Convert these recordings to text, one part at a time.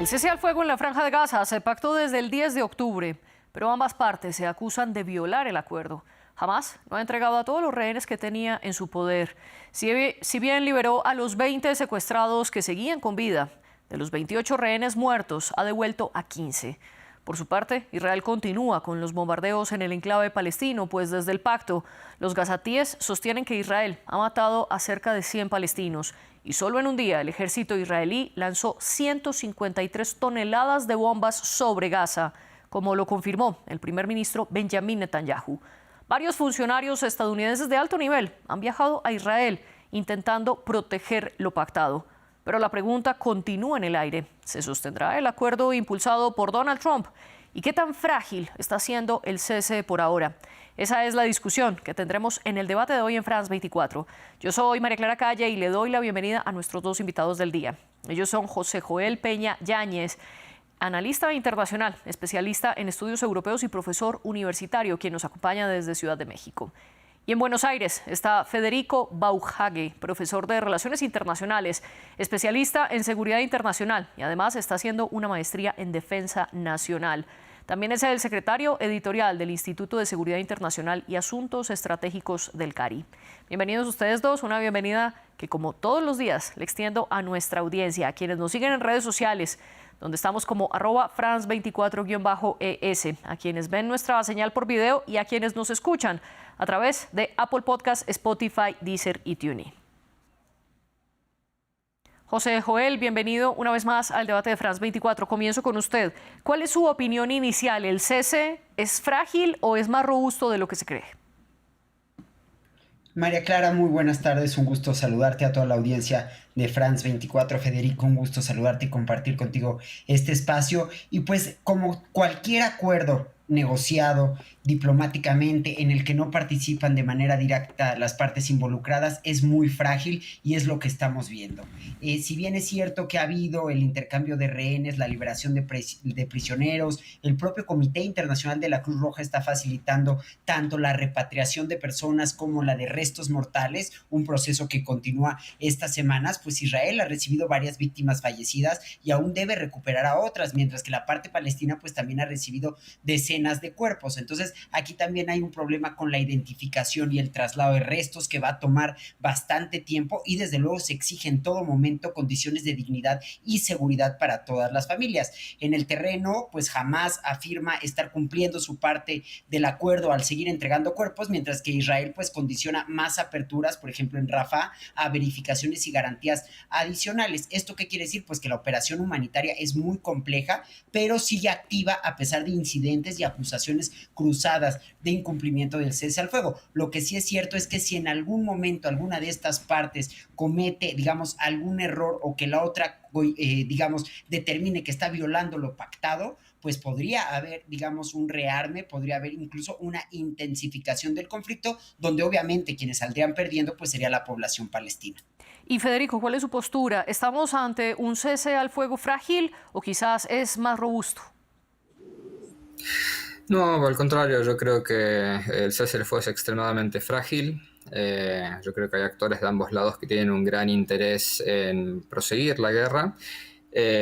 El cese al fuego en la Franja de Gaza se pactó desde el 10 de octubre, pero ambas partes se acusan de violar el acuerdo. Hamás no ha entregado a todos los rehenes que tenía en su poder. Si bien liberó a los 20 secuestrados que seguían con vida, de los 28 rehenes muertos ha devuelto a 15. Por su parte, Israel continúa con los bombardeos en el enclave palestino, pues desde el pacto, los gazatíes sostienen que Israel ha matado a cerca de 100 palestinos y solo en un día el ejército israelí lanzó 153 toneladas de bombas sobre Gaza, como lo confirmó el primer ministro Benjamin Netanyahu. Varios funcionarios estadounidenses de alto nivel han viajado a Israel intentando proteger lo pactado. Pero la pregunta continúa en el aire. ¿Se sostendrá el acuerdo impulsado por Donald Trump? ¿Y qué tan frágil está siendo el cese por ahora? Esa es la discusión que tendremos en el debate de hoy en France 24. Yo soy María Clara Calle y le doy la bienvenida a nuestros dos invitados del día. Ellos son José Joel Peña Yáñez, analista internacional, especialista en estudios europeos y profesor universitario, quien nos acompaña desde Ciudad de México. Y en Buenos Aires está Federico Bauhage, profesor de Relaciones Internacionales, especialista en seguridad internacional y además está haciendo una maestría en defensa nacional. También es el secretario editorial del Instituto de Seguridad Internacional y Asuntos Estratégicos del CARI. Bienvenidos ustedes dos, una bienvenida que como todos los días le extiendo a nuestra audiencia, a quienes nos siguen en redes sociales, donde estamos como @France24-ES, a quienes ven nuestra señal por video y a quienes nos escuchan a través de Apple Podcasts, Spotify, Deezer y TuneIn. José Joel, bienvenido una vez más al debate de France 24. Comienzo con usted. ¿Cuál es su opinión inicial? ¿El cese es frágil o es más robusto de lo que se cree? María Clara, muy buenas tardes, un gusto saludarte a toda la audiencia de France 24. Federico, un gusto saludarte y compartir contigo este espacio. Y pues como cualquier acuerdo negociado diplomáticamente en el que no participan de manera directa las partes involucradas, es muy frágil y es lo que estamos viendo. Si bien es cierto que ha habido el intercambio de rehenes, la liberación de prisioneros, el propio Comité Internacional de la Cruz Roja está facilitando tanto la repatriación de personas como la de restos mortales, un proceso que continúa estas semanas, pues Israel ha recibido varias víctimas fallecidas y aún debe recuperar a otras, mientras que la parte palestina pues también ha recibido decenas de cuerpos. Entonces aquí también hay un problema con la identificación y el traslado de restos que va a tomar bastante tiempo y desde luego se exige en todo momento condiciones de dignidad y seguridad para todas las familias. En el terreno pues Hamás afirma estar cumpliendo su parte del acuerdo al seguir entregando cuerpos, mientras que Israel pues condiciona más aperturas, por ejemplo en Rafah, a verificaciones y garantías adicionales. ¿Esto qué quiere decir? Pues que la operación humanitaria es muy compleja, pero sigue activa a pesar de incidentes y acusaciones cruzadas de incumplimiento del cese al fuego. Lo que sí es cierto es que si en algún momento alguna de estas partes comete, digamos, algún error o que la otra, digamos, determine que está violando lo pactado, pues podría haber, digamos, un rearme, podría haber incluso una intensificación del conflicto, donde obviamente quienes saldrían perdiendo pues sería la población palestina. Y Federico, ¿cuál es su postura? ¿Estamos ante un cese al fuego frágil o quizás es más robusto? No, al contrario, yo creo que el cese al fuego es extremadamente frágil. Yo creo que hay actores de ambos lados que tienen un gran interés en proseguir la guerra.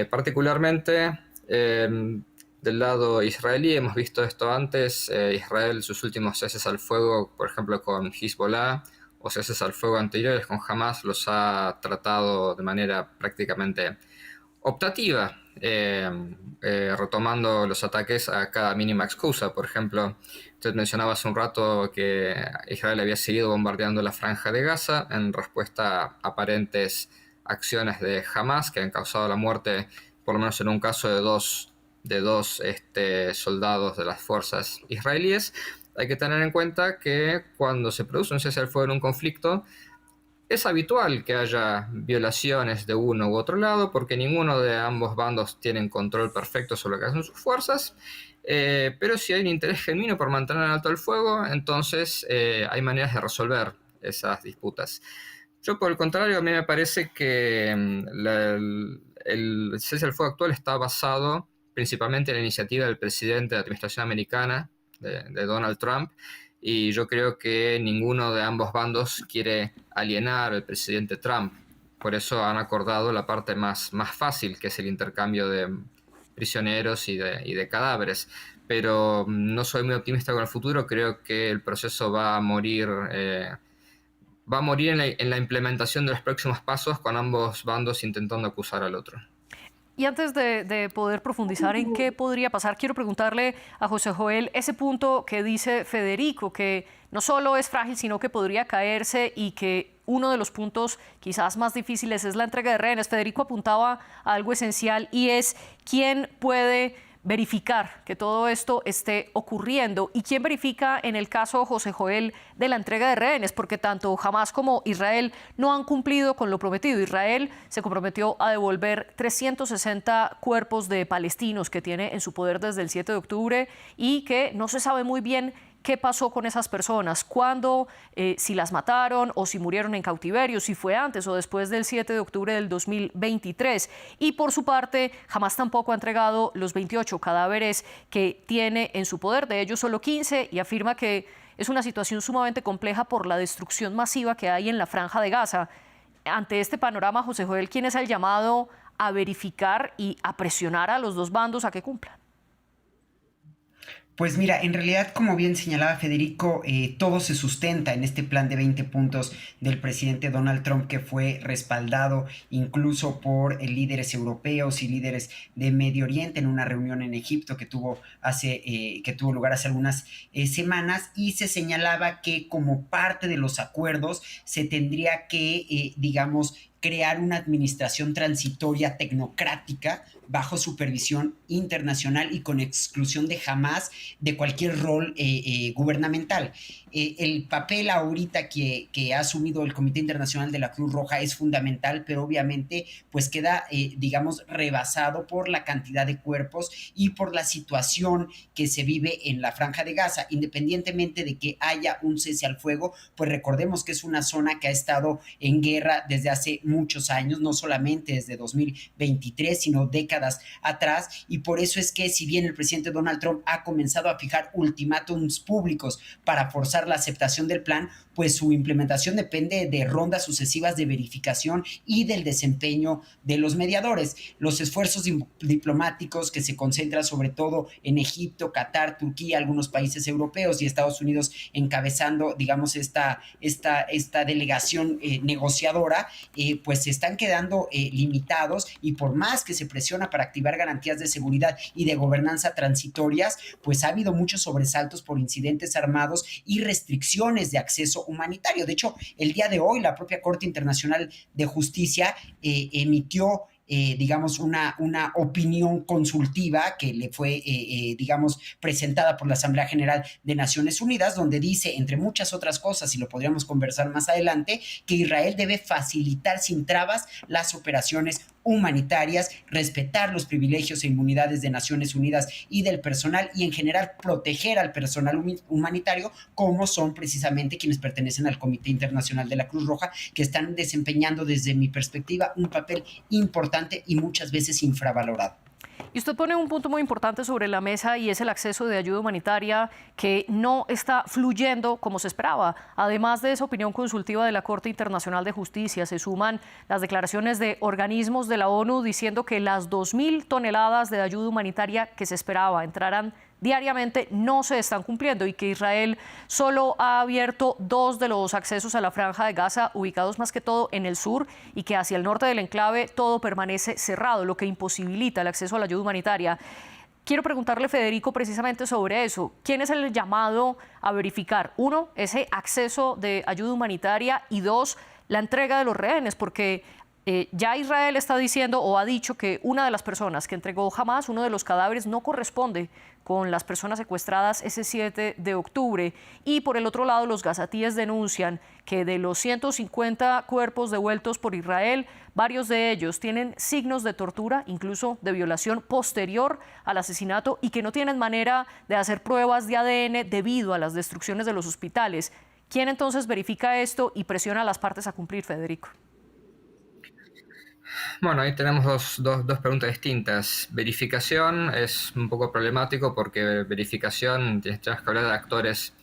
Particularmente del lado israelí, hemos visto esto antes. Israel, sus últimos ceses al fuego, por ejemplo con Hezbollah, o ceses al fuego anteriores con Hamás, los ha tratado de manera prácticamente optativa, retomando los ataques a cada mínima excusa. Por ejemplo, usted mencionaba hace un rato que Israel había seguido bombardeando la Franja de Gaza en respuesta a aparentes acciones de Hamás que han causado la muerte, por lo menos en un caso, de dos soldados de las fuerzas israelíes. Hay que tener en cuenta que cuando se produce un cese al fuego en un conflicto, es habitual que haya violaciones de uno u otro lado, porque ninguno de ambos bandos tienen control perfecto sobre lo que hacen sus fuerzas, pero si hay un interés genuino por mantener en alto el fuego, entonces hay maneras de resolver esas disputas. Yo, por el contrario, a mí me parece que el cese al fuego actual está basado principalmente en la iniciativa del presidente de la administración americana, de Donald Trump, y yo creo que ninguno de ambos bandos quiere alienar al presidente Trump. por eso han acordado la parte más fácil, que es el intercambio de prisioneros y de cadáveres. Pero no soy muy optimista con el futuro, creo que el proceso va a morir en la implementación de los próximos pasos, con ambos bandos intentando acusar al otro. Y antes de poder profundizar en qué podría pasar, quiero preguntarle a José Joel ese punto que dice Federico, que no solo es frágil, sino que podría caerse, y que uno de los puntos quizás más difíciles es la entrega de rehenes. Federico apuntaba a algo esencial, y es quién puede verificar que todo esto esté ocurriendo, y quién verifica en el caso, José Joel, de la entrega de rehenes, porque tanto Hamás como Israel no han cumplido con lo prometido. Israel se comprometió a devolver 360 cuerpos de palestinos que tiene en su poder desde el 7 de octubre y que no se sabe muy bien qué pasó con esas personas, cuándo, si las mataron o si murieron en cautiverio, si fue antes o después del 7 de octubre del 2023. Y por su parte, Hamás tampoco ha entregado los 28 cadáveres que tiene en su poder, de ellos solo 15, y afirma que es una situación sumamente compleja por la destrucción masiva que hay en la Franja de Gaza. Ante este panorama, José Joel, ¿quién es el llamado a verificar y a presionar a los dos bandos a que cumplan? Pues mira, en realidad, como bien señalaba Federico, todo se sustenta en este plan de 20 puntos del presidente Donald Trump, que fue respaldado incluso por líderes europeos y líderes de Medio Oriente en una reunión en Egipto que tuvo lugar hace algunas semanas, y se señalaba que como parte de los acuerdos se tendría que, digamos, crear una administración transitoria tecnocrática bajo supervisión internacional y con exclusión de Hamás de cualquier rol gubernamental. El papel ahorita que ha asumido el Comité Internacional de la Cruz Roja es fundamental, pero obviamente pues queda, digamos, rebasado por la cantidad de cuerpos y por la situación que se vive en la Franja de Gaza. Independientemente de que haya un cese al fuego, pues recordemos que es una zona que ha estado en guerra desde hace muchos años, no solamente desde 2023, sino décadas atrás, y por eso es que, si bien el presidente Donald Trump ha comenzado a fijar ultimátums públicos para forzar la aceptación del plan, pues su implementación depende de rondas sucesivas de verificación y del desempeño de los mediadores. Los esfuerzos diplomáticos que se concentran sobre todo en Egipto, Qatar, Turquía, algunos países europeos y Estados Unidos encabezando, digamos, esta delegación negociadora, pues se están quedando limitados, y por más que se presiona para activar garantías de seguridad y de gobernanza transitorias, pues ha habido muchos sobresaltos por incidentes armados y restricciones de acceso humanitario. De hecho, el día de hoy la propia Corte Internacional de Justicia emitió digamos, una opinión consultiva que le fue, digamos, presentada por la Asamblea General de Naciones Unidas, donde dice, entre muchas otras cosas, y lo podríamos conversar más adelante, que Israel debe facilitar sin trabas las operaciones humanitarias, respetar los privilegios e inmunidades de Naciones Unidas y del personal, y en general proteger al personal humanitario, como son precisamente quienes pertenecen al Comité Internacional de la Cruz Roja, que están desempeñando, desde mi perspectiva, un papel importante y muchas veces infravalorado. Y usted pone un punto muy importante sobre la mesa, y es el acceso de ayuda humanitaria, que no está fluyendo como se esperaba. Además de esa opinión consultiva de la Corte Internacional de Justicia, se suman las declaraciones de organismos de la ONU diciendo que las 2.000 toneladas de ayuda humanitaria que se esperaba entrarán diariamente no se están cumpliendo, y que Israel solo ha abierto 2 de los accesos a la Franja de Gaza, ubicados más que todo en el sur, y que hacia el norte del enclave todo permanece cerrado, lo que imposibilita el acceso a la ayuda humanitaria. Quiero preguntarle, Federico, precisamente sobre eso. ¿Quién es el llamado a verificar, 1, ese acceso de ayuda humanitaria, y 2, la entrega de los rehenes? Porque ya Israel está diciendo, o ha dicho, que una de las personas que entregó Hamás, uno de los cadáveres, no corresponde con las personas secuestradas ese 7 de octubre. Y por el otro lado, los gazatíes denuncian que de los 150 cuerpos devueltos por Israel, varios de ellos tienen signos de tortura, incluso de violación posterior al asesinato, y que no tienen manera de hacer pruebas de ADN debido a las destrucciones de los hospitales. ¿Quién entonces verifica esto y presiona a las partes a cumplir, Federico? Bueno, ahí tenemos dos preguntas distintas. Verificación es un poco problemático, porque verificación tienes que hablar de actores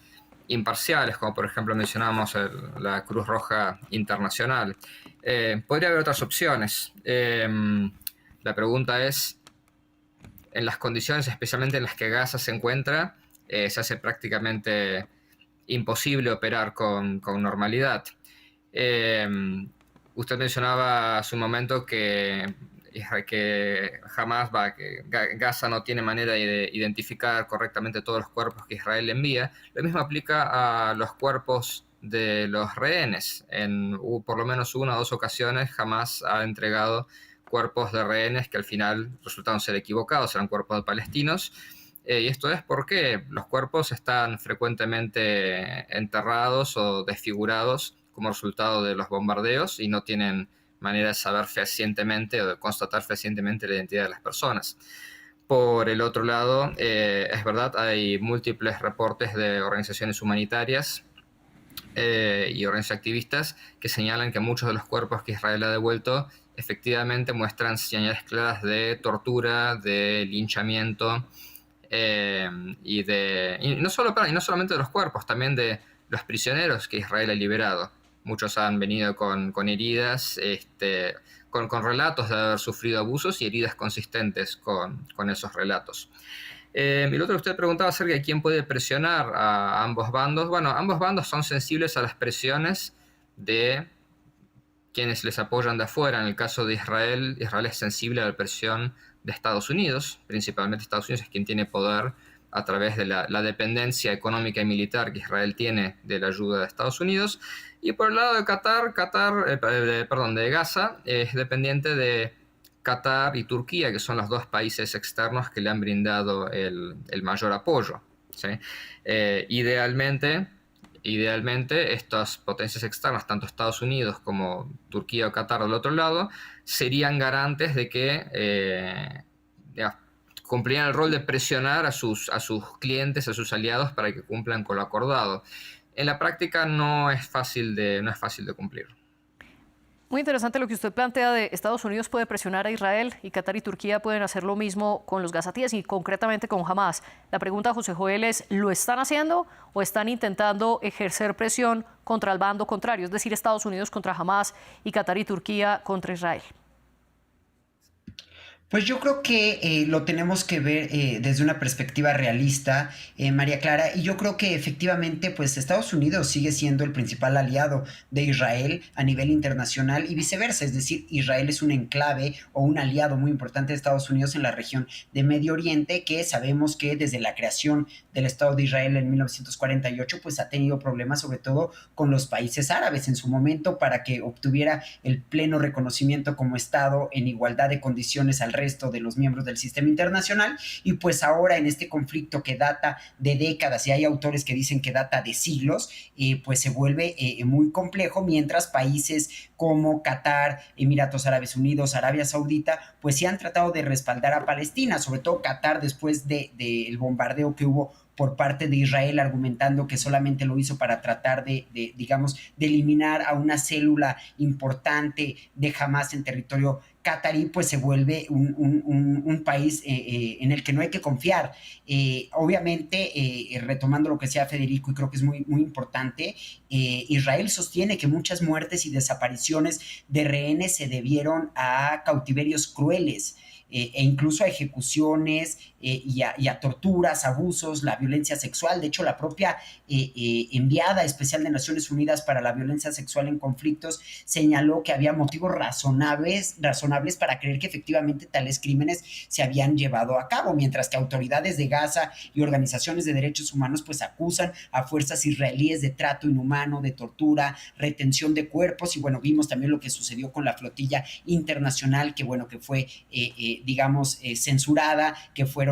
imparciales, como por ejemplo mencionamos la Cruz Roja Internacional. Podría haber otras opciones. La pregunta es, en las condiciones especialmente en las que Gaza se encuentra, se hace prácticamente imposible operar con normalidad. Usted mencionaba hace un momento que Gaza no tiene manera de identificar correctamente todos los cuerpos que Israel le envía. Lo mismo aplica a los cuerpos de los rehenes. Hubo por lo menos una o dos ocasiones Hamás ha entregado cuerpos de rehenes que al final resultaron ser equivocados, eran cuerpos de palestinos. Y esto es porque los cuerpos están frecuentemente enterrados o desfigurados como resultado de los bombardeos y no tienen manera de saber fehacientemente o de constatar fehacientemente la identidad de las personas. Por el otro lado, es verdad, hay múltiples reportes de organizaciones humanitarias y organizaciones activistas que señalan que muchos de los cuerpos que Israel ha devuelto efectivamente muestran señales claras de tortura, de linchamiento, y no solamente de los cuerpos, también de los prisioneros que Israel ha liberado. Muchos han venido con heridas, con relatos de haber sufrido abusos y heridas consistentes con esos relatos. Y lo otro que usted preguntaba acerca de quién puede presionar a ambos bandos. Bueno, ambos bandos son sensibles a las presiones de quienes les apoyan de afuera. En el caso de Israel, Israel es sensible a la presión de Estados Unidos, principalmente Estados Unidos es quien tiene poder a través de la dependencia económica y militar que Israel tiene de la ayuda de Estados Unidos. Y por el lado de Gaza, es dependiente de Qatar y Turquía, que son los dos países externos que le han brindado el mayor apoyo, ¿sí? Idealmente, estas potencias externas, tanto Estados Unidos como Turquía o Qatar del otro lado, serían garantes de que cumplirían el rol de presionar a sus clientes, a sus aliados, para que cumplan con lo acordado. En la práctica no es fácil de cumplir. Muy interesante lo que usted plantea de Estados Unidos puede presionar a Israel y Qatar y Turquía pueden hacer lo mismo con los gazatíes y concretamente con Hamás. La pregunta, José Joel, es ¿lo están haciendo o están intentando ejercer presión contra el bando contrario? Es decir, Estados Unidos contra Hamás y Qatar y Turquía contra Israel. Pues yo creo que lo tenemos que ver desde una perspectiva realista, María Clara, y yo creo que efectivamente pues Estados Unidos sigue siendo el principal aliado de Israel a nivel internacional y viceversa, es decir, Israel es un enclave o un aliado muy importante de Estados Unidos en la región de Medio Oriente, que sabemos que desde la creación del Estado de Israel en 1948 pues ha tenido problemas sobre todo con los países árabes en su momento para que obtuviera el pleno reconocimiento como Estado en igualdad de condiciones al resto de los miembros del sistema internacional. Y pues ahora en este conflicto que data de décadas y hay autores que dicen que data de siglos, pues se vuelve muy complejo, mientras países como Qatar, Emiratos Árabes Unidos, Arabia Saudita, pues sí han tratado de respaldar a Palestina, sobre todo Qatar después del bombardeo que hubo por parte de Israel, argumentando que solamente lo hizo para tratar de eliminar a una célula importante de Hamás en territorio catarí, pues se vuelve un país en el que no hay que confiar. Obviamente, retomando lo que decía Federico, y creo que es muy, muy importante, Israel sostiene que muchas muertes y desapariciones de rehenes se debieron a cautiverios crueles, e incluso a ejecuciones y a torturas, abusos, la violencia sexual. De hecho, la propia enviada especial de Naciones Unidas para la violencia sexual en conflictos señaló que había motivos razonables para creer que efectivamente tales crímenes se habían llevado a cabo, mientras que autoridades de Gaza y organizaciones de derechos humanos pues acusan a fuerzas israelíes de trato inhumano, de tortura, retención de cuerpos. Y bueno, vimos también lo que sucedió con la flotilla internacional, que bueno, que fue censurada, que fueron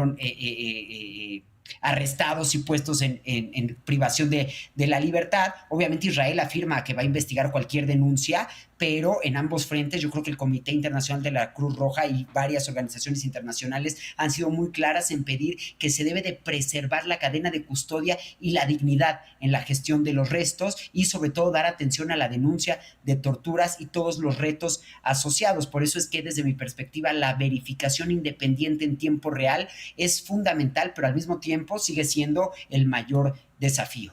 arrestados y puestos en privación de la libertad. Obviamente Israel afirma que va a investigar cualquier denuncia, pero en ambos frentes yo creo que el Comité Internacional de la Cruz Roja y varias organizaciones internacionales han sido muy claras en pedir que se debe de preservar la cadena de custodia y la dignidad en la gestión de los restos, y sobre todo dar atención a la denuncia de torturas y todos los retos asociados. Por eso es que desde mi perspectiva la verificación independiente en tiempo real es fundamental, pero al mismo tiempo sigue siendo el mayor desafío.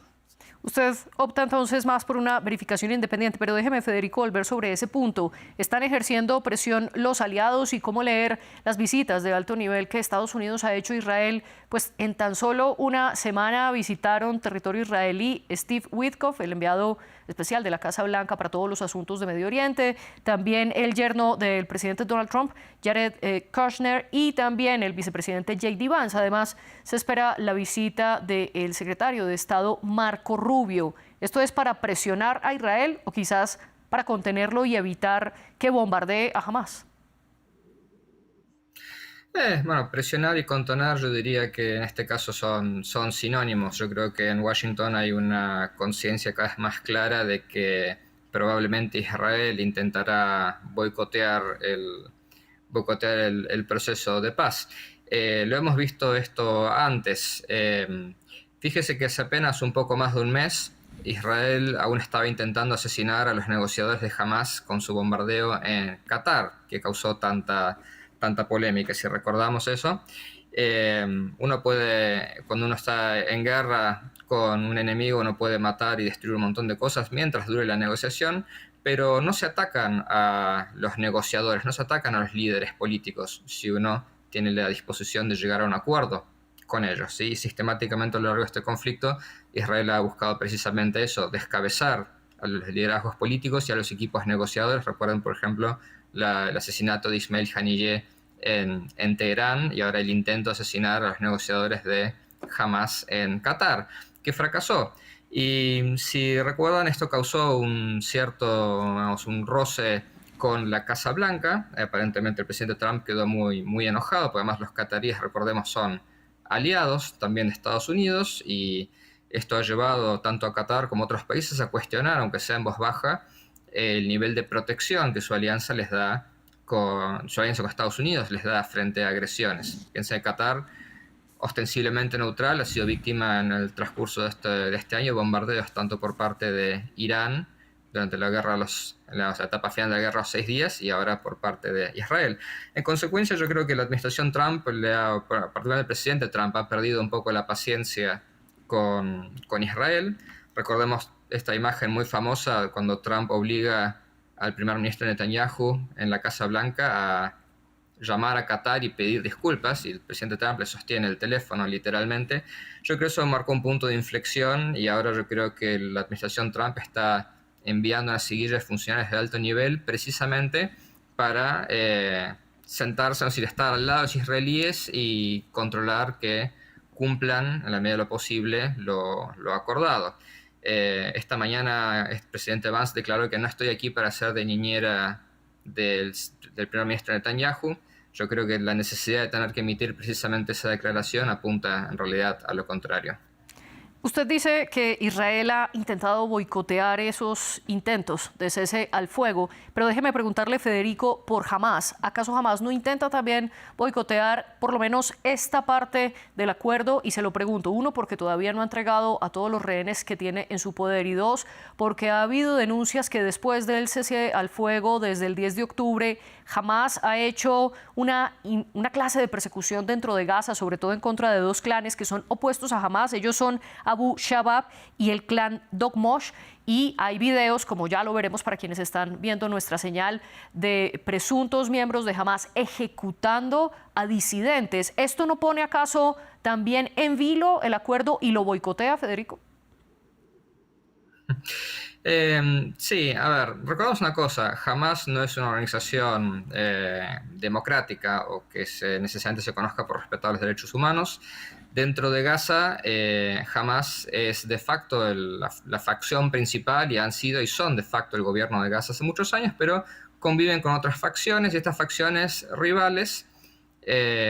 Usted opta entonces más por una verificación independiente, pero déjeme, Federico, volver sobre ese punto. ¿Están ejerciendo presión los aliados y cómo leer las visitas de alto nivel que Estados Unidos ha hecho a Israel? Pues en tan solo una semana visitaron territorio israelí Steve Witkoff, el enviado especial de la Casa Blanca para todos los asuntos de Medio Oriente, también el yerno del presidente Donald Trump, Jared Kushner, y también el vicepresidente J.D. Vance. Además, se espera la visita del secretario de Estado Marco Rubio. ¿Esto es para presionar a Israel o quizás para contenerlo y evitar que bombardee a Hamás? Bueno, presionar y contener yo diría que en este caso son sinónimos. Yo creo que en Washington hay una conciencia cada vez más clara de que probablemente Israel intentará boicotear el proceso de paz. Lo hemos visto esto antes. Fíjese que hace apenas un poco más de un mes Israel aún estaba intentando asesinar a los negociadores de Hamás con su bombardeo en Qatar, que causó tanta polémica. Si recordamos eso, uno puede, cuando uno está en guerra con un enemigo, uno puede matar y destruir un montón de cosas mientras dure la negociación, pero no se atacan a los negociadores, no se atacan a los líderes políticos si uno tiene la disposición de llegar a un acuerdo con ellos, ¿sí? Sistemáticamente a lo largo de este conflicto, Israel ha buscado precisamente eso, descabezar a los liderazgos políticos y a los equipos negociadores. Recuerden, por ejemplo, el asesinato de Ismail Haniyeh en Teherán, y ahora el intento de asesinar a los negociadores de Hamás en Qatar, que fracasó. Y si recuerdan, esto causó un roce con la Casa Blanca. Aparentemente el presidente Trump quedó muy enojado, porque además los cataríes, recordemos, son aliados también de Estados Unidos, y esto ha llevado tanto a Qatar como a otros países a cuestionar, aunque sea en voz baja, el nivel de protección que su alianza con Estados Unidos les da frente a agresiones. Piensa que Qatar, ostensiblemente neutral, ha sido víctima en el transcurso de este año de bombardeos tanto por parte de Irán durante la etapa final de la guerra, los 6 días, y ahora por parte de Israel. En consecuencia, yo creo que la administración Trump, particularmente el presidente Trump, ha perdido un poco la paciencia con Israel. Recordemos esta imagen muy famosa cuando Trump obliga al primer ministro Netanyahu en la Casa Blanca a llamar a Qatar y pedir disculpas, y el presidente Trump le sostiene el teléfono literalmente. Yo creo que eso marcó un punto de inflexión, y ahora yo creo que la administración Trump está enviando una seguidilla de funcionarios de alto nivel precisamente para sentarse, estar al lado de los israelíes y controlar que cumplan en la medida de lo posible lo acordado. Esta mañana el presidente Vance declaró que no estoy aquí para ser de niñera del primer ministro Netanyahu. Yo creo que la necesidad de tener que emitir precisamente esa declaración apunta en realidad a lo contrario. Usted dice que Israel ha intentado boicotear esos intentos de cese al fuego, pero déjeme preguntarle, Federico, por Hamás. ¿Acaso Hamás no intenta también boicotear por lo menos esta parte del acuerdo? Y se lo pregunto, uno, porque todavía no ha entregado a todos los rehenes que tiene en su poder, y dos, porque ha habido denuncias que después del cese al fuego, desde el 10 de octubre, Hamás ha hecho una clase de persecución dentro de Gaza, sobre todo en contra de dos clanes que son opuestos a Hamás. Ellos son Abu Shabab y el clan Doqmosh, y hay videos, como ya lo veremos para quienes están viendo nuestra señal, de presuntos miembros de Hamás ejecutando a disidentes. ¿Esto no pone acaso también en vilo el acuerdo y lo boicotea, Federico? Sí, a ver, recordemos una cosa: Hamás no es una organización democrática o que necesariamente se conozca por respetar los derechos humanos. Dentro de Gaza, Hamás es de facto la facción principal, y han sido y son de facto el gobierno de Gaza hace muchos años, pero conviven con otras facciones, y estas facciones rivales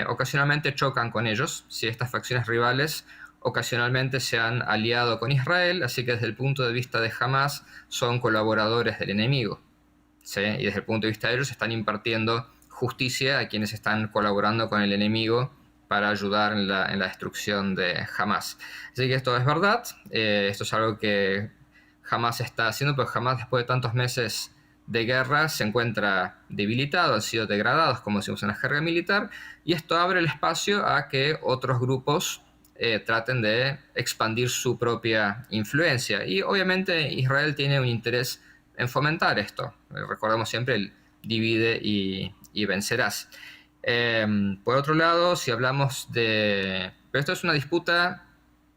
ocasionalmente chocan con ellos. Si estas facciones rivales ocasionalmente se han aliado con Israel, así que desde el punto de vista de Hamás son colaboradores del enemigo, ¿sí? Y desde el punto de vista de ellos están impartiendo justicia a quienes están colaborando con el enemigo para ayudar en la destrucción de Hamás. Así que esto es verdad, esto es algo que Hamás está haciendo, pero Hamás, después de tantos meses de guerra, se encuentra debilitado, han sido degradados, como decimos en la jerga militar, y esto abre el espacio a que otros grupos traten de expandir su propia influencia. Y obviamente Israel tiene un interés en fomentar esto. Recordemos siempre el divide y vencerás. Por otro lado, si hablamos de... Pero esto es una disputa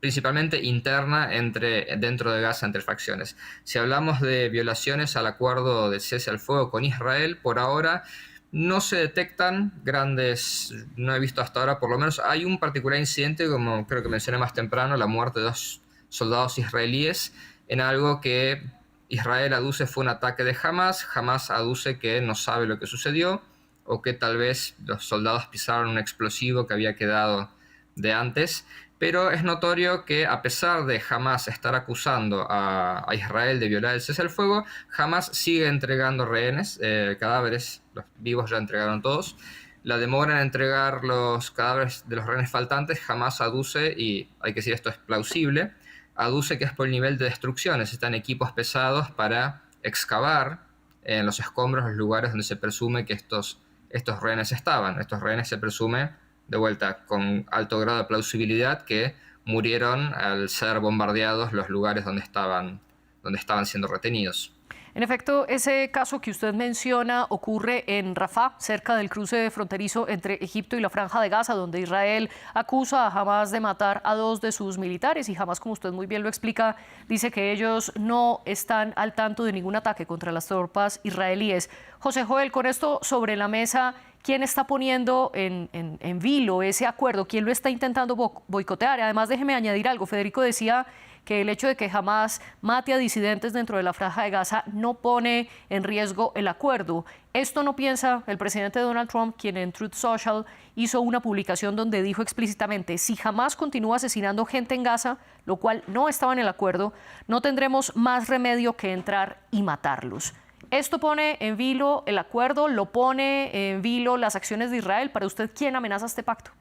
principalmente interna dentro de Gaza entre facciones. Si hablamos de violaciones al acuerdo de cese al fuego con Israel, por ahora no se detectan grandes, no he visto hasta ahora, por lo menos hay un particular incidente, como creo que mencioné más temprano, la muerte de 2 soldados israelíes en algo que Israel aduce fue un ataque de Hamas. Hamas aduce que no sabe lo que sucedió o que tal vez los soldados pisaron un explosivo que había quedado de antes. Pero es notorio que a pesar de Hamas estar acusando a Israel de violar el cese al fuego, Hamas sigue entregando rehenes, cadáveres, los vivos ya entregaron todos. La demora en entregar los cadáveres de los rehenes faltantes, Hamas aduce, y hay que decir esto es plausible, aduce que es por el nivel de destrucción. Necesitan equipos pesados para excavar en los escombros los lugares donde se presume que estos rehenes estaban. Estos rehenes se presume, de vuelta, con alto grado de plausibilidad, que murieron al ser bombardeados los lugares donde estaban siendo retenidos. En efecto, ese caso que usted menciona ocurre en Rafah, cerca del cruce fronterizo entre Egipto y la Franja de Gaza, donde Israel acusa a Hamas de matar a 2 de sus militares, y Hamas, como usted muy bien lo explica, dice que ellos no están al tanto de ningún ataque contra las tropas israelíes. José Joel, con esto sobre la mesa, ¿quién está poniendo en vilo ese acuerdo? ¿Quién lo está intentando boicotear? Además, déjeme añadir algo. Federico decía que el hecho de que Hamas mate a disidentes dentro de la Franja de Gaza no pone en riesgo el acuerdo. Esto no piensa el presidente Donald Trump, quien en Truth Social hizo una publicación donde dijo explícitamente: si Hamas continúa asesinando gente en Gaza, lo cual no estaba en el acuerdo, no tendremos más remedio que entrar y matarlos. ¿Esto pone en vilo el acuerdo? ¿Lo pone en vilo las acciones de Israel? Para usted, ¿quién amenaza este pacto?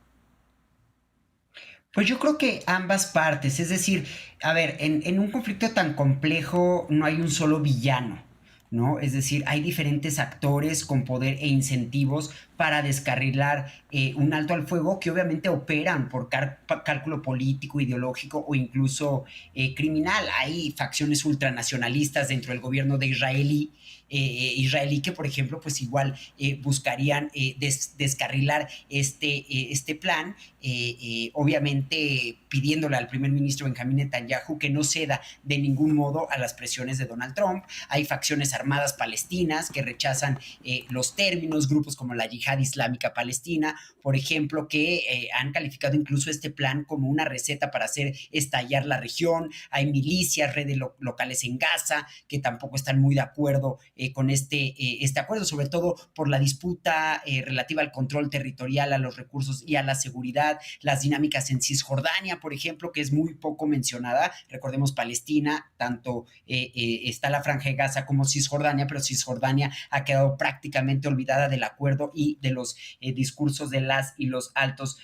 Pues yo creo que ambas partes, es decir, a ver, en un conflicto tan complejo no hay un solo villano, ¿no? Es decir, hay diferentes actores con poder e incentivos para descarrilar un alto al fuego que obviamente operan por cálculo político, ideológico o incluso criminal. Hay facciones ultranacionalistas dentro del gobierno de israelí que, por ejemplo, pues igual buscarían descarrilar este plan, obviamente pidiéndole al primer ministro Benjamín Netanyahu que no ceda de ningún modo a las presiones de Donald Trump. Hay facciones armadas palestinas que rechazan los términos, grupos como la Yihad Islámica Palestina, por ejemplo, que han calificado incluso este plan como una receta para hacer estallar la región. Hay milicias, redes locales en Gaza que tampoco están muy de acuerdo con este acuerdo, sobre todo por la disputa relativa al control territorial, a los recursos y a la seguridad, las dinámicas en Cisjordania, por ejemplo, que es muy poco mencionada. Recordemos Palestina, tanto está la Franja de Gaza como Cisjordania, pero Cisjordania ha quedado prácticamente olvidada del acuerdo y de los discursos de las y los altos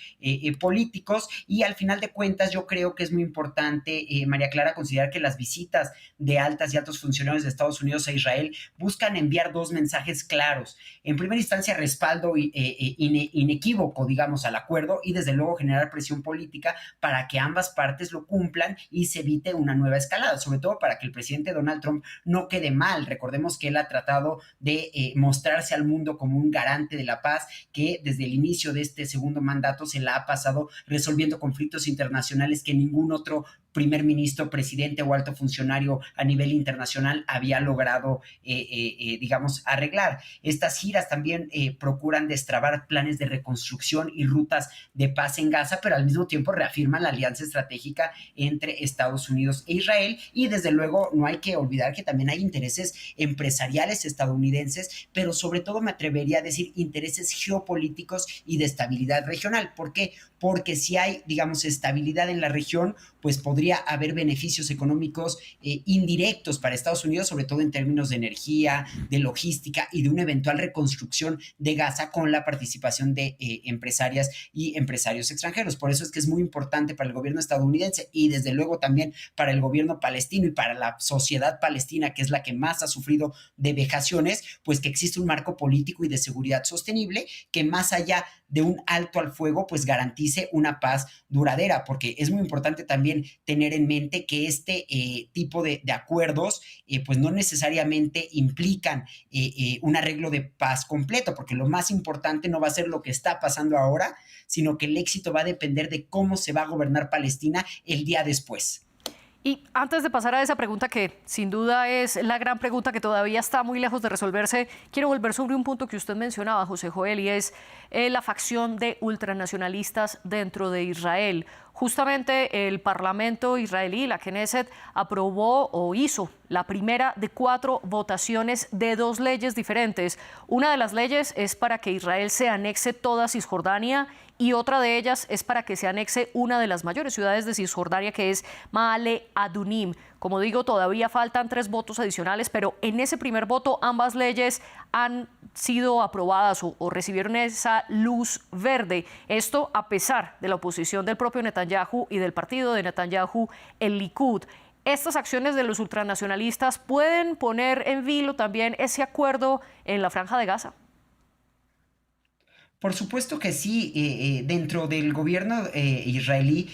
políticos. Y al final de cuentas, yo creo que es muy importante, María Clara, considerar que las visitas de altas y altos funcionarios de Estados Unidos a Israel buscan enviar 2 mensajes claros. En primera instancia, respaldo inequívoco, digamos, al acuerdo, y desde luego generar presión política para que ambas partes lo cumplan y se evite una nueva escalada, sobre todo para que el presidente Donald Trump no quede mal. Recordemos que él ha tratado de mostrarse al mundo como un garante de la paz, que desde el inicio de este segundo mandato se la ha pasado resolviendo conflictos internacionales que ningún otro primer ministro, presidente o alto funcionario a nivel internacional había logrado, digamos, arreglar. Estas giras también procuran destrabar planes de reconstrucción y rutas de paz en Gaza, pero al mismo tiempo reafirman la alianza estratégica entre Estados Unidos e Israel. Y desde luego no hay que olvidar que también hay intereses empresariales estadounidenses, pero sobre todo me atrevería a decir intereses geopolíticos y de estabilidad regional. ¿Por qué? Porque si hay, digamos, estabilidad en la región, pues podría podría haber beneficios económicos indirectos para Estados Unidos, sobre todo en términos de energía, de logística y de una eventual reconstrucción de Gaza con la participación de empresarias y empresarios extranjeros. Por eso es que es muy importante para el gobierno estadounidense y desde luego también para el gobierno palestino y para la sociedad palestina, que es la que más ha sufrido de vejaciones, pues que existe un marco político y de seguridad sostenible que más allá de un alto al fuego, pues garantice una paz duradera, porque es muy importante también tener en mente que este tipo de acuerdos pues no necesariamente implican un arreglo de paz completo, porque lo más importante no va a ser lo que está pasando ahora, sino que el éxito va a depender de cómo se va a gobernar Palestina el día después. Y antes de pasar a esa pregunta, que sin duda es la gran pregunta que todavía está muy lejos de resolverse, quiero volver sobre un punto que usted mencionaba, José Joel, y es la facción de ultranacionalistas dentro de Israel. Justamente el Parlamento israelí, la Knesset, aprobó o hizo la primera de 4 votaciones de 2 leyes diferentes. Una de las leyes es para que Israel se anexe toda Cisjordania y otra de ellas es para que se anexe una de las mayores ciudades de Cisjordania, que es Maale Adunim. Como digo, todavía faltan 3 votos adicionales, pero en ese primer voto ambas leyes han sido aprobadas o recibieron esa luz verde. Esto a pesar de la oposición del propio Netanyahu y del partido de Netanyahu, el Likud. Estas acciones de los ultranacionalistas pueden poner en vilo también ese acuerdo en la Franja de Gaza. Por supuesto que sí, dentro del gobierno israelí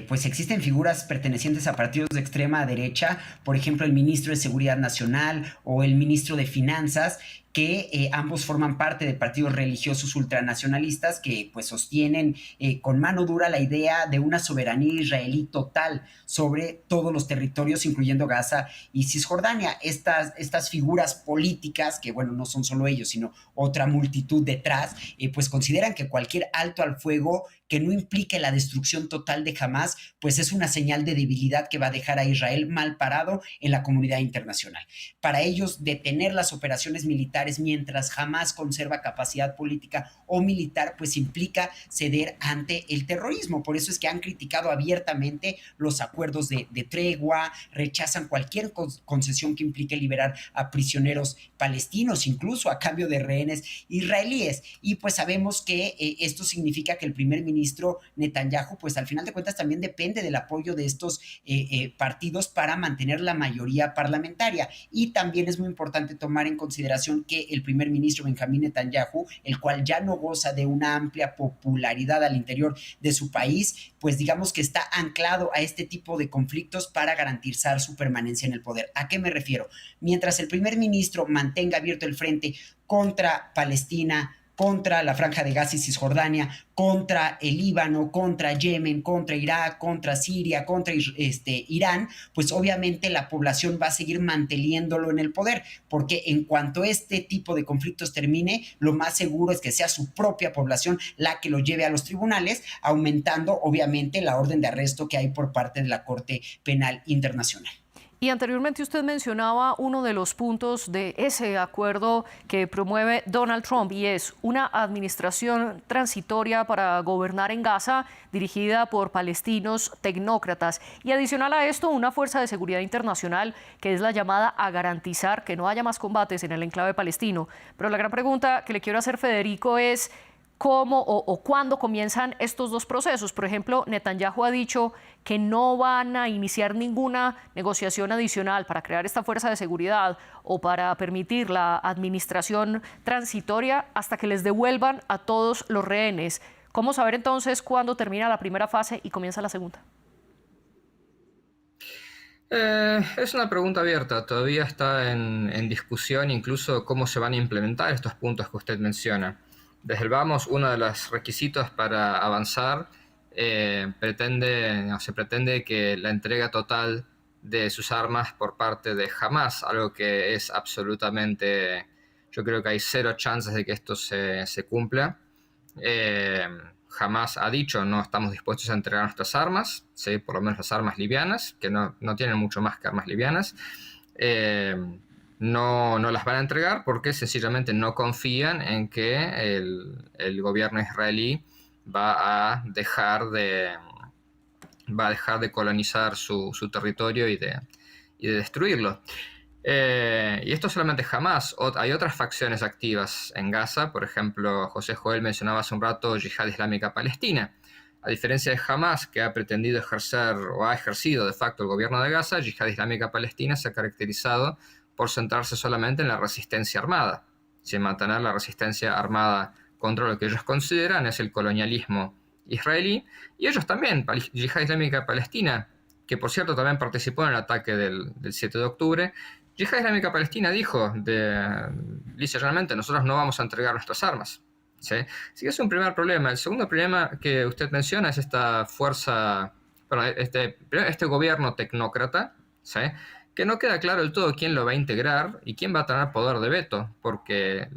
pues existen figuras pertenecientes a partidos de extrema derecha, por ejemplo el ministro de Seguridad Nacional o el ministro de Finanzas, que ambos forman parte de partidos religiosos ultranacionalistas que pues sostienen con mano dura la idea de una soberanía israelí total sobre todos los territorios, incluyendo Gaza y Cisjordania. Estas figuras políticas, que bueno, no son solo ellos, sino otra multitud detrás, pues consideran que cualquier alto al fuego que no implique la destrucción total de Hamás, pues es una señal de debilidad que va a dejar a Israel mal parado en la comunidad internacional. Para ellos, detener las operaciones militares mientras Hamás conserva capacidad política o militar, pues implica ceder ante el terrorismo. Por eso es que han criticado abiertamente los acuerdos de tregua, rechazan cualquier concesión que implique liberar a prisioneros palestinos, incluso a cambio de rehenes israelíes. Y pues sabemos que esto significa que el primer ministro Netanyahu, pues al final de cuentas también depende del apoyo de estos partidos para mantener la mayoría parlamentaria. Y también es muy importante tomar en consideración que el primer ministro Benjamín Netanyahu, el cual ya no goza de una amplia popularidad al interior de su país, pues digamos que está anclado a este tipo de conflictos para garantizar su permanencia en el poder. ¿A qué me refiero? Mientras el primer ministro mantenga abierto el frente contra Palestina, contra la Franja de Gaza y Cisjordania, contra el Líbano, contra Yemen, contra Irak, contra Siria, contra Irán, pues obviamente la población va a seguir manteniéndolo en el poder, porque en cuanto este tipo de conflictos termine, lo más seguro es que sea su propia población la que lo lleve a los tribunales, aumentando obviamente la orden de arresto que hay por parte de la Corte Penal Internacional. Y anteriormente usted mencionaba uno de los puntos de ese acuerdo que promueve Donald Trump, y es una administración transitoria para gobernar en Gaza dirigida por palestinos tecnócratas. Y adicional a esto, una fuerza de seguridad internacional que es la llamada a garantizar que no haya más combates en el enclave palestino. Pero la gran pregunta que le quiero hacer, Federico, es cómo o cuándo comienzan estos dos procesos. Por ejemplo, Netanyahu ha dicho que no van a iniciar ninguna negociación adicional para crear esta fuerza de seguridad o para permitir la administración transitoria hasta que les devuelvan a todos los rehenes. ¿Cómo saber entonces cuándo termina la primera fase y comienza la segunda? Es una pregunta abierta, todavía está en discusión incluso cómo se van a implementar estos puntos que usted menciona. Desde el vamos, uno de los requisitos para avanzar se pretende que la entrega total de sus armas por parte de Hamás, algo que es absolutamente, yo creo que hay 0 chances de que esto se cumpla. Hamás ha dicho no estamos dispuestos a entregar nuestras armas, ¿sí? Por lo menos las armas livianas, que no tienen mucho más que armas livianas. No las van a entregar porque sencillamente no confían en que el gobierno israelí va a dejar de va a dejar de colonizar su territorio y de destruirlo. Y esto solamente Hamas. Hay otras facciones activas en Gaza. Por ejemplo, José Joel mencionaba hace un rato Yihad Islámica Palestina. A diferencia de Hamas, que ha pretendido ejercer o ha ejercido de facto el gobierno de Gaza, Yihad Islámica Palestina se ha caracterizado por centrarse solamente en la resistencia armada, sin mantener la resistencia armada contra lo que ellos consideran es el colonialismo israelí. Y ellos también, Yihad Islámica Palestina, que por cierto también participó en el ataque del 7 de octubre, Yihad Islámica Palestina dijo literalmente, nosotros no vamos a entregar nuestras armas. ¿Sí? Así que es un primer problema. El segundo problema que usted menciona es esta fuerza, bueno, este gobierno tecnócrata, ¿sí? Que no queda claro del todo quién lo va a integrar y quién va a tener poder de veto, porque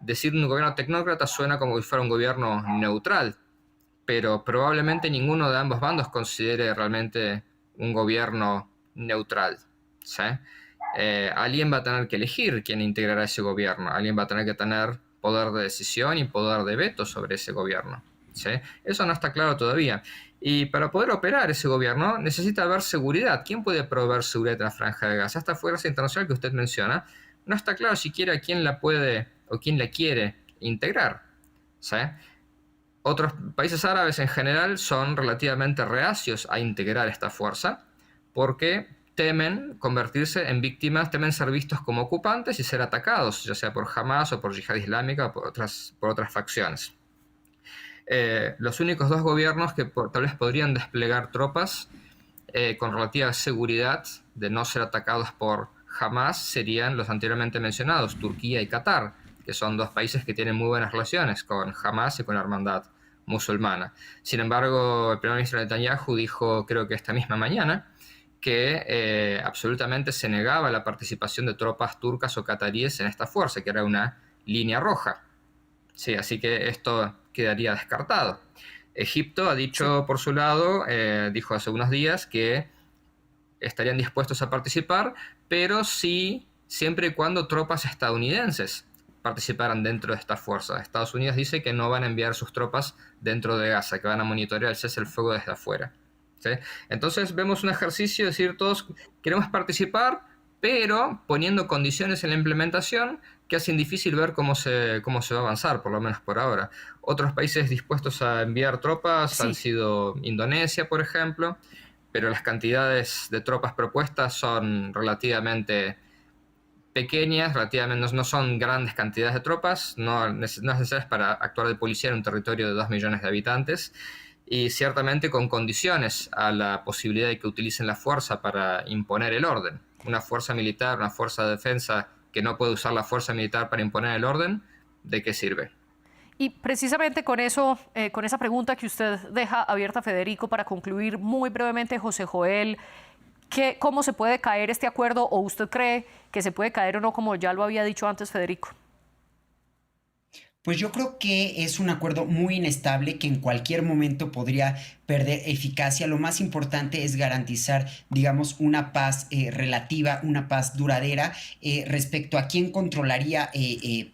decir un gobierno tecnócrata suena como si fuera un gobierno neutral, pero probablemente ninguno de ambos bandos considere realmente un gobierno neutral, ¿sí? Alguien va a tener que elegir quién integrará ese gobierno, alguien va a tener que tener poder de decisión y poder de veto sobre ese gobierno, ¿sí? Eso no está claro todavía. Y para poder operar ese gobierno necesita haber seguridad. ¿Quién puede proveer seguridad en la Franja de Gaza? Esta fuerza internacional que usted menciona, no está claro siquiera quién la puede o quién la quiere integrar, ¿sí? Otros países árabes en general son relativamente reacios a integrar esta fuerza porque temen convertirse en víctimas, temen ser vistos como ocupantes y ser atacados, ya sea por Hamas o por Yihad Islámica o por otras facciones. Los únicos dos gobiernos que tal vez podrían desplegar tropas con relativa seguridad de no ser atacados por Hamas serían los anteriormente mencionados, Turquía y Qatar, que son dos países que tienen muy buenas relaciones con Hamas y con la hermandad musulmana. Sin embargo, el primer ministro Netanyahu dijo, creo que esta misma mañana, que absolutamente se negaba la participación de tropas turcas o cataríes en esta fuerza, que era una línea roja. Sí, así que esto quedaría descartado. Egipto ha dicho por su lado, dijo hace unos días que estarían dispuestos a participar, pero sí, siempre y cuando tropas estadounidenses participaran dentro de esta fuerza. Estados Unidos dice que no van a enviar sus tropas dentro de Gaza, que van a monitorear el cese del fuego desde afuera. ¿Sí? Entonces vemos un ejercicio de decir todos queremos participar, pero poniendo condiciones en la implementación que hacen difícil ver cómo se va a avanzar, por lo menos por ahora. Otros países dispuestos a enviar tropas han sido Indonesia, por ejemplo, pero las cantidades de tropas propuestas son relativamente pequeñas, relativamente no son grandes cantidades de tropas, no necesarias para actuar de policía en un territorio de 2 millones de habitantes, y ciertamente con condiciones a la posibilidad de que utilicen la fuerza para imponer el orden. Una fuerza militar, una fuerza de defensa que no puede usar la fuerza militar para imponer el orden, ¿de qué sirve? Y precisamente con eso, con esa pregunta que usted deja abierta, Federico, para concluir muy brevemente, José Joel, ¿cómo se puede caer este acuerdo o usted cree que se puede caer o no, como ya lo había dicho antes Federico? Pues yo creo que es un acuerdo muy inestable que en cualquier momento podría perder eficacia. Lo más importante es garantizar, digamos, una paz relativa, una paz duradera. Respecto a quién controlaría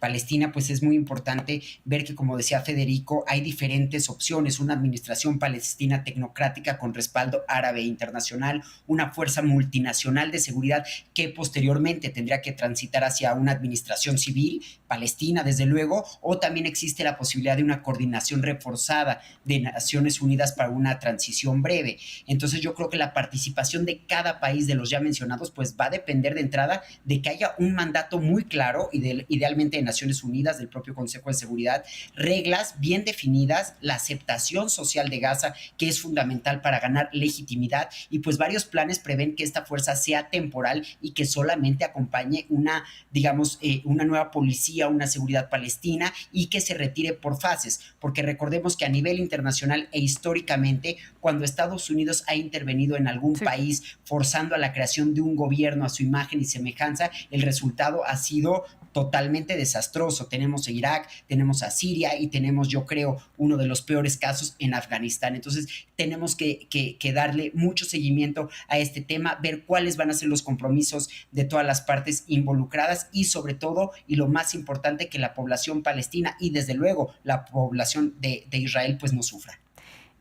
Palestina, pues es muy importante ver que, como decía Federico, hay diferentes opciones. Una administración palestina tecnocrática con respaldo árabe e internacional, una fuerza multinacional de seguridad que posteriormente tendría que transitar hacia una administración civil palestina, desde luego, o también existe la posibilidad de una coordinación reforzada de Naciones Unidas para una transición breve. Entonces yo creo que la participación de cada país de los ya mencionados pues va a depender de entrada de que haya un mandato muy claro, idealmente de Naciones Unidas, del propio Consejo de Seguridad, reglas bien definidas, la aceptación social de Gaza, que es fundamental para ganar legitimidad, y pues varios planes prevén que esta fuerza sea temporal y que solamente acompañe una, digamos, una nueva policía, una seguridad palestina, y que se retire por fases, porque recordemos que a nivel internacional e históricamente, cuando Estados Unidos ha intervenido en algún país forzando a la creación de un gobierno a su imagen y semejanza, el resultado ha sido totalmente desastroso. Tenemos a Irak, tenemos a Siria y tenemos, yo creo, uno de los peores casos en Afganistán. Entonces tenemos que darle mucho seguimiento a este tema, ver cuáles van a ser los compromisos de todas las partes involucradas y sobre todo, y lo más importante, que la población palestina y desde luego la población de Israel pues no sufra.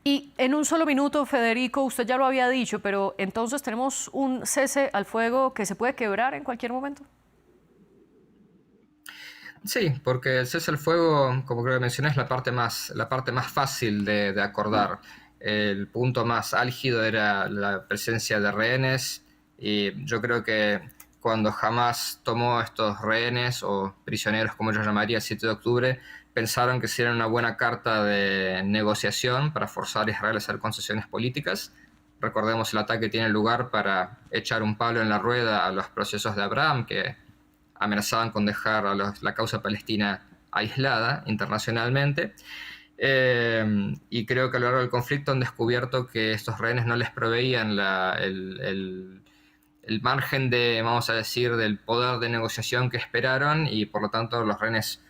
Y en un solo minuto, Federico, usted ya lo había dicho, pero entonces tenemos un cese al fuego que se puede quebrar en cualquier momento. Sí, porque el cese al fuego, como creo que mencioné, es la parte más fácil de acordar. El punto más álgido era la presencia de rehenes, y yo creo que cuando Hamás tomó estos rehenes, o prisioneros como yo llamaría, el 7 de octubre, pensaron que sería una buena carta de negociación para forzar a Israel a hacer concesiones políticas. Recordemos, el ataque tiene lugar para echar un palo en la rueda a los procesos de Abraham, que amenazaban con dejar a la causa palestina aislada internacionalmente. Y creo que a lo largo del conflicto han descubierto que estos rehenes no les proveían el margen de, vamos a decir, del poder de negociación que esperaron, y por lo tanto los rehenes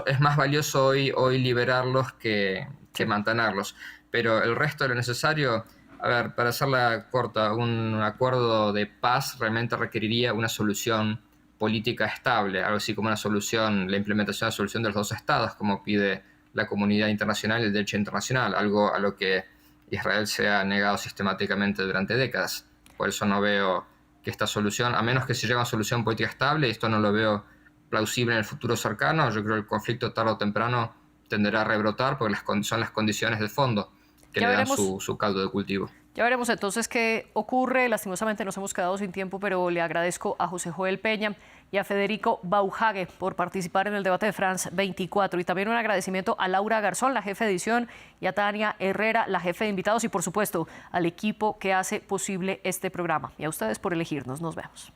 es más valioso hoy liberarlos que mantenerlos. Pero el resto de lo necesario, a ver, para hacerla corta, un acuerdo de paz realmente requeriría una solución política estable, algo así como la implementación de la solución de los dos estados, como pide la comunidad internacional y el derecho internacional, algo a lo que Israel se ha negado sistemáticamente durante décadas. Por eso no veo que esta solución, a menos que se llegue a una solución política estable, y esto no lo veo plausible en el futuro cercano, yo creo que el conflicto tarde o temprano tenderá a rebrotar, porque son las condiciones de fondo que le dan su caldo de cultivo. Ya veremos entonces qué ocurre. Lastimosamente nos hemos quedado sin tiempo, pero le agradezco a José Joel Peña y a Federico Bauhage por participar en el debate de France 24. Y también un agradecimiento a Laura Garzón, la jefe de edición, y a Tania Herrera, la jefe de invitados, y por supuesto al equipo que hace posible este programa. Y a ustedes por elegirnos. Nos vemos.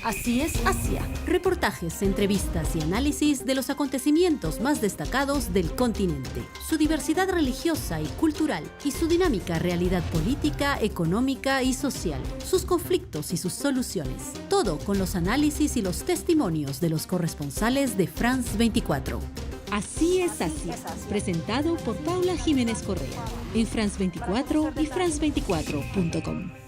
Así es Asia. Reportajes, entrevistas y análisis de los acontecimientos más destacados del continente, su diversidad religiosa y cultural y su dinámica realidad política, económica y social, sus conflictos y sus soluciones. Todo con los análisis y los testimonios de los corresponsales de France 24. Así es Asia, presentado por Paula Jiménez Correa en France 24 y France24.com.